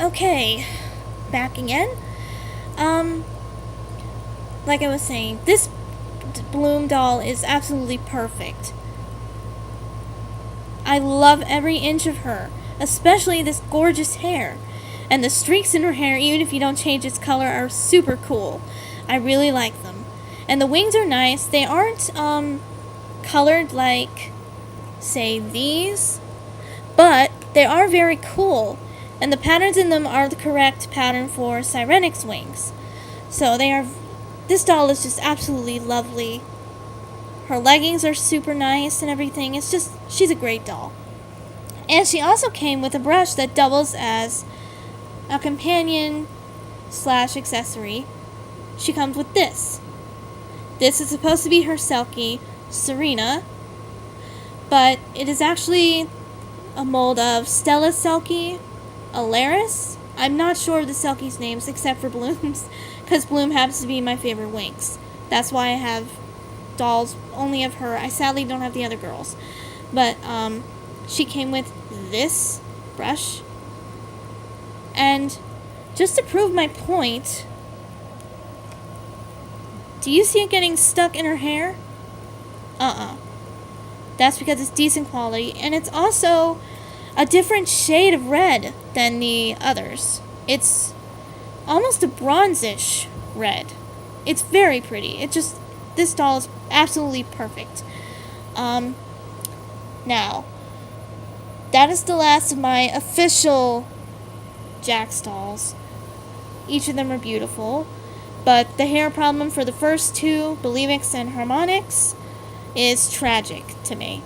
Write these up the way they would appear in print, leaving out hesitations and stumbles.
Okay, back again. Like I was saying, this Bloom doll is absolutely perfect. I love every inch of her, especially this gorgeous hair. And the streaks in her hair, even if you don't change its color, are super cool. I really like them. And the wings are nice. They aren't, colored like, say, these, but they are very cool. And the patterns in them are the correct pattern for Sirenix wings. So this doll is just absolutely lovely. Her leggings are super nice and everything. She's a great doll. And she also came with a brush that doubles as a companion / accessory. She comes with this. This is supposed to be her Selkie, Serena, but it is actually a mold of Stella's Selkie, Alaris. I'm not sure of the Selkie's names except for Bloom's, because Bloom happens to be my favorite winx. That's why I have dolls only of her. I sadly don't have the other girls. But she came with this brush. And just to prove my point, do you see it getting stuck in her hair? That's because it's decent quality, and it's also a different shade of red than the others. It's almost a bronzish red. It's very pretty. This doll is absolutely perfect. Now, that is the last of my official Jakks dolls. Each of them are beautiful, but the hair problem for the first two, Believix and Harmonix, is tragic to me.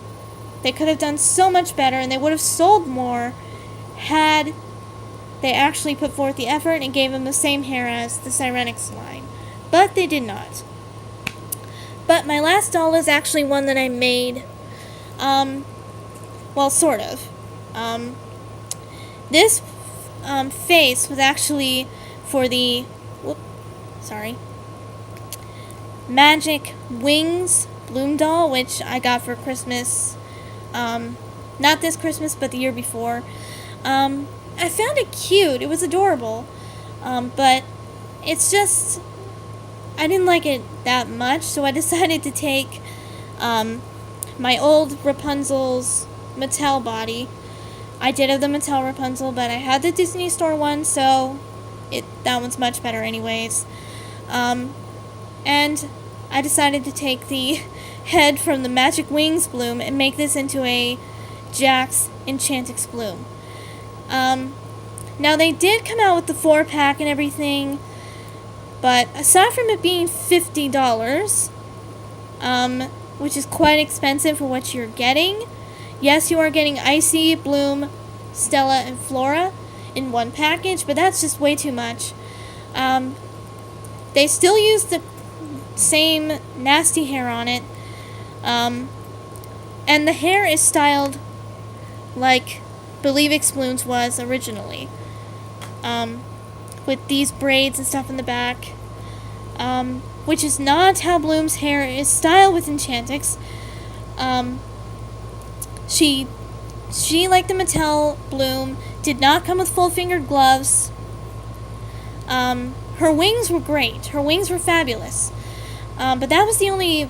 They could have done so much better, and they would have sold more had they actually put forth the effort and gave them the same hair as the Sirenix line. But they did not. But my last doll is actually one that I made, well, sort of. This face was actually for the, Magic Wings Bloom doll, which I got for Christmas, not this Christmas, but the year before. I found it cute. It was adorable. But it's just, I didn't like it that much, so I decided to take my old Rapunzel's Mattel body. I did have the Mattel Rapunzel, but I had the Disney Store one, so that one's much better anyways. And I decided to take the head from the Magic Wings Bloom and make this into a Jakks Enchantix Bloom. Now they did come out with the 4-pack and everything, but aside from it being $50, which is quite expensive for what you're getting, yes, you are getting Icy, Bloom, Stella, and Flora in one package, but that's just way too much. They still use the same nasty hair on it, and the hair is styled like Believix Bloom's was originally, with these braids and stuff in the back, which is not how Bloom's hair is styled with Enchantix. She, like the Mattel Bloom, did not come with full-fingered gloves. Her wings were great. Her wings were fabulous. But that was the only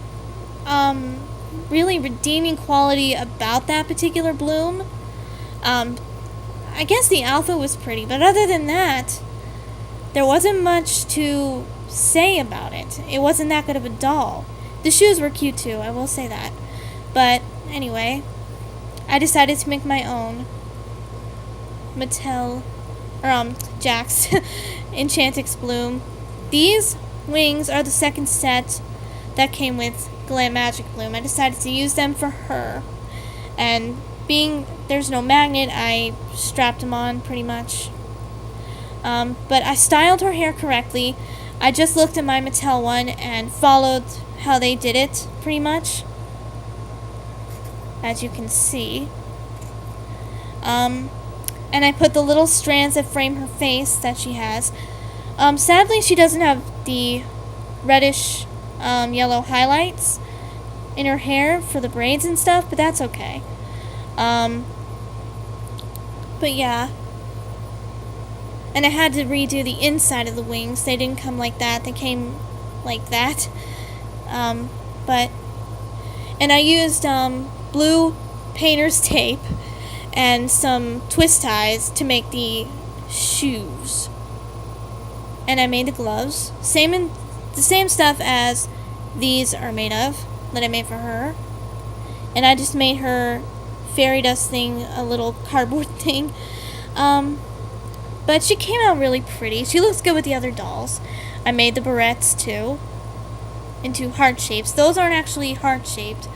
really redeeming quality about that particular Bloom. I guess the outfit was pretty, but other than that, there wasn't much to say about it. It wasn't that good of a doll. The shoes were cute too, I will say that. But anyway, I decided to make my own Jakks Enchantix Bloom. These wings are the second set that came with Glam Magic Bloom. I decided to use them for her, and being there's no magnet, I strapped them on pretty much. But I styled her hair correctly. I just looked at my Mattel one and followed how they did it pretty much, as you can see. And I put the little strands that frame her face that she has. Sadly, she doesn't have the reddish yellow highlights in her hair for the braids and stuff, but that's okay. But yeah, And I had to redo the inside of the wings. They didn't come like that. They came like that. But and I used blue painter's tape and some twist ties to make the shoes. And I made the gloves. The same stuff as these are made of, that I made for her. And I just made her fairy dust thing, a little cardboard thing. But she came out really pretty. She looks good with the other dolls. I made the barrettes too, into heart shapes. Those aren't actually heart shaped.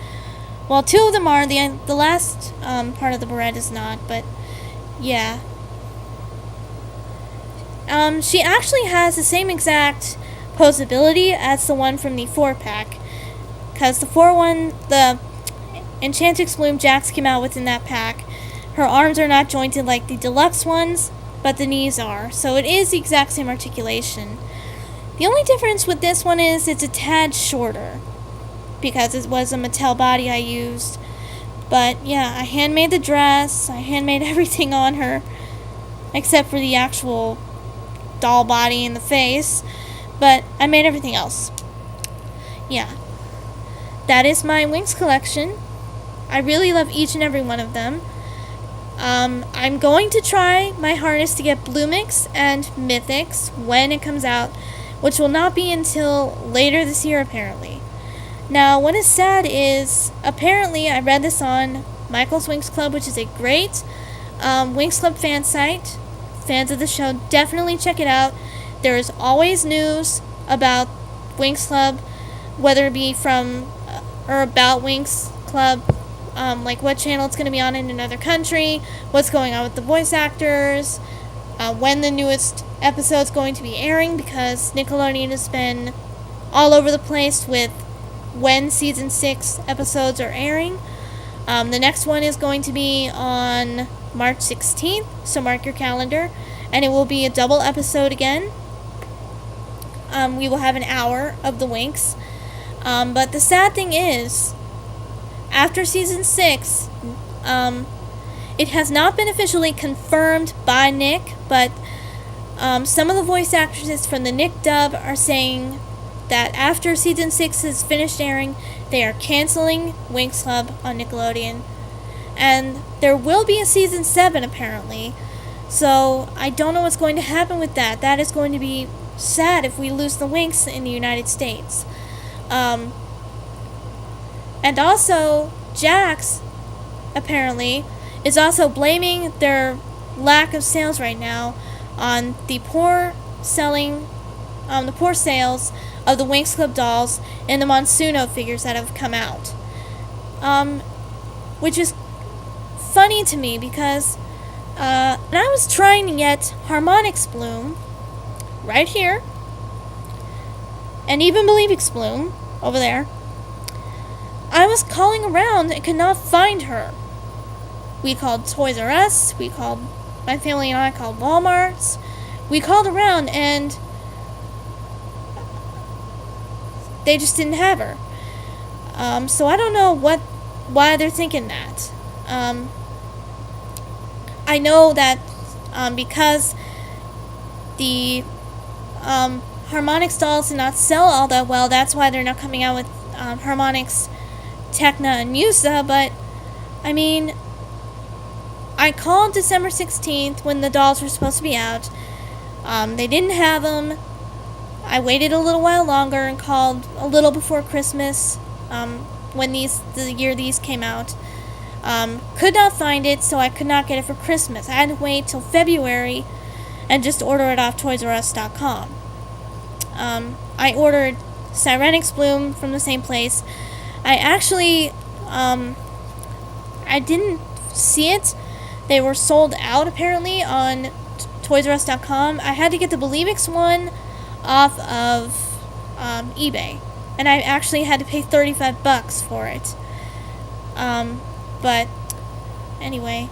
Well, two of them are. The last part of the barrette is not, but yeah. She actually has the same exact posability as the one from the 4-pack. Because the Enchantrix Bloom Jakks came out within that pack. Her arms are not jointed like the deluxe ones, but the knees are. So it is the exact same articulation. The only difference with this one is it's a tad shorter, because it was a Mattel body I used. But yeah, I handmade the dress, I handmade everything on her, except for the actual doll body and the face, but I made everything else. Yeah, that is my Winx collection. I really love each and every one of them. I'm going to try my hardest to get Bloomix and Mythix when it comes out, which will not be until later this year apparently. Now, what is sad is, apparently I read this on Michael's Winx Club, which is a great Winx Club fan site. Fans of the show, definitely check it out. There is always news about Winx Club, whether it be from or about Winx Club, like what channel it's going to be on in another country, what's going on with the voice actors, when the newest episode's going to be airing, because Nickelodeon has been all over the place with when season 6 episodes are airing. The next one is going to be on March 16th, so mark your calendar, and it will be a double episode again. We will have an hour of the Winx. But the sad thing is, after season 6, it has not been officially confirmed by Nick, but some of the voice actresses from the Nick dub are saying that after season 6 is finished airing, they are canceling Winx Club on Nickelodeon. And there will be a season 7 apparently, so I don't know what's going to happen with that. That is going to be sad if we lose the Winx in the United States. And also, Jakks, apparently, is also blaming their lack of sales right now on the poor sales of the Winx Club dolls and the Monsuno figures that have come out. Which is funny to me because and I was trying to get Harmonix Bloom right here, and even Believix Bloom over there. I was calling around and could not find her. We called Toys R Us, my family and I called Walmart's. We called around and they just didn't have her. So I don't know why they're thinking that. I know that because the Harmonix dolls did not sell all that well, that's why they're not coming out with Harmonix, Techna, and Musa. But I mean, I called December 16th when the dolls were supposed to be out. They didn't have them. I waited a little while longer and called a little before Christmas, when the year these came out. Could not find it, so I could not get it for Christmas. I had to wait till February and just order it off ToysRUs.com. I ordered Sirenix Bloom from the same place. I actually, I didn't see it. They were sold out apparently on ToysRUs.com. I had to get the Believix one off of eBay, and I actually had to pay $35 for it. But anyway,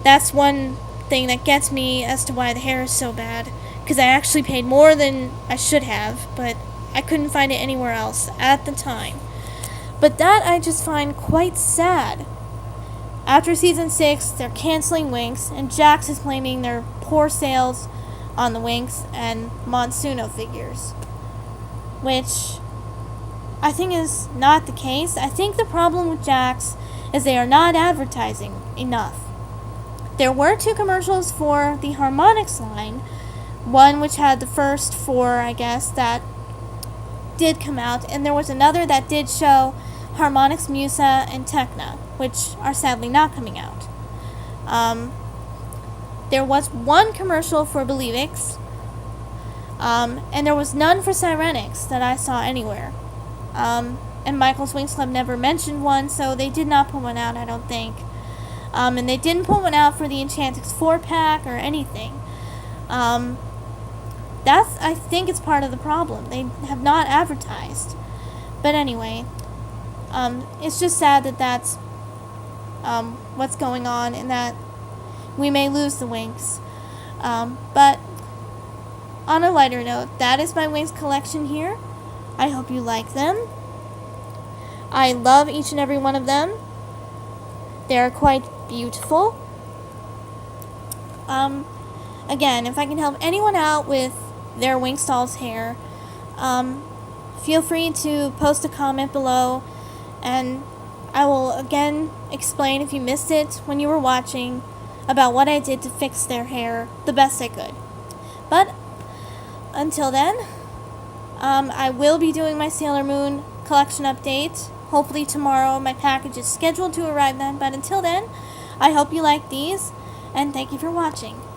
that's one thing that gets me as to why the hair is so bad, because I actually paid more than I should have, but I couldn't find it anywhere else at the time. But that I just find quite sad. After season 6, they're canceling Winx, and Jakks is blaming their poor sales on the Winx and Monsuno figures, which I think is not the case. I think the problem with Jakks is they are not advertising enough. There were 2 commercials for the Harmonix line, one which had the first 4, I guess, that did come out, and there was another that did show Harmonix Musa and Techna, which are sadly not coming out. There was 1 commercial for Believix, and there was none for Sirenix that I saw anywhere. And Michael's Winx Club never mentioned one, so they did not put one out, I don't think. And they didn't put one out for the Enchantix 4-pack or anything. I think it's part of the problem. They have not advertised. But anyway, it's just sad that that's what's going on, and that we may lose the Winx. But on a lighter note, that is my Winx collection here. I hope you like them. I love each and every one of them. They are quite beautiful. Again, if I can help anyone out with their Winx doll's hair, feel free to post a comment below, and I will again explain, if you missed it when you were watching, about what I did to fix their hair the best I could. But until then, I will be doing my Sailor Moon collection update. Hopefully tomorrow. My package is scheduled to arrive then, but until then, I hope you like these, and thank you for watching.